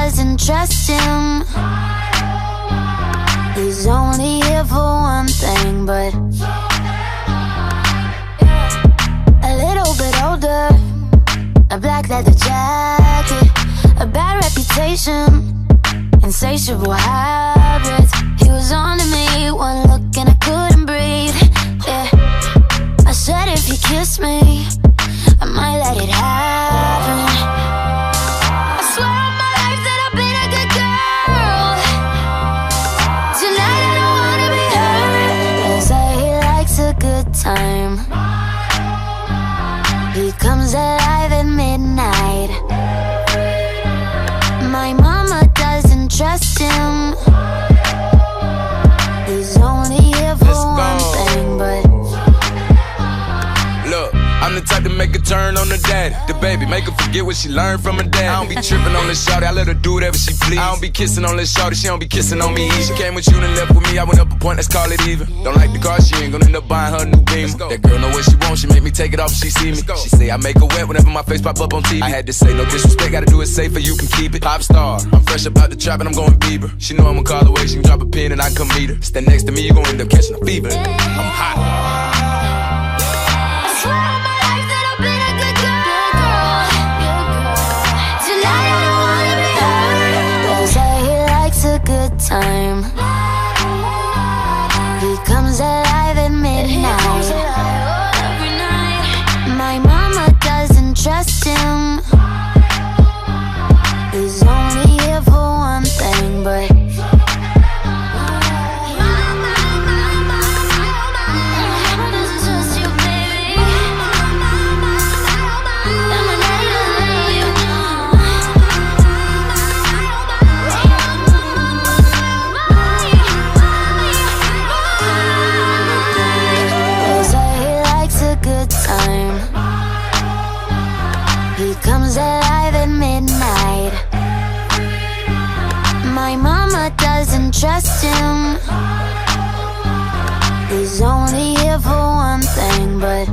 doesn't trust him. He's only here for one thing, but a little bit older, a black leather jacket, a bad reputation, insatiable habits. He was on to me, one look and I couldn't breathe. Yeah, I said if he kissed me, I might let it happen. I swear on my life that I've been a good girl. Tonight I don't wanna be hurt. They say he likes a good time. He comes alive at midnight. My mama doesn't trust him. He's only here for one thing, but look, I'm the type to make a turn on the daddy. The baby, make her forget what she learned from her dad. I don't be tripping on this shawty, I let her do whatever she please. I don't be kissing on this shawty, she don't be kissing on me either. She came with you and left with me, I went up a point, let's call it even. Don't like the car, she ain't gonna end up buying her a new Beamer. That girl know what she wants, she make me take it off if she see me. She say I make her wet whenever my face pop up on TV. I had to say no disrespect, gotta do it safer, you can keep it. Pop star, I'm fresh up out the trap and I'm going Bieber. She know I'ma call away, she can drop a pin and I can come meet her. Stand next to me, you gon' end up catching a fever. I'm hot. Good time. He comes alive at midnight. My mama doesn't trust him. He's only here for one thing, but he comes alive at midnight. My mama doesn't trust him. He's only here for one thing, but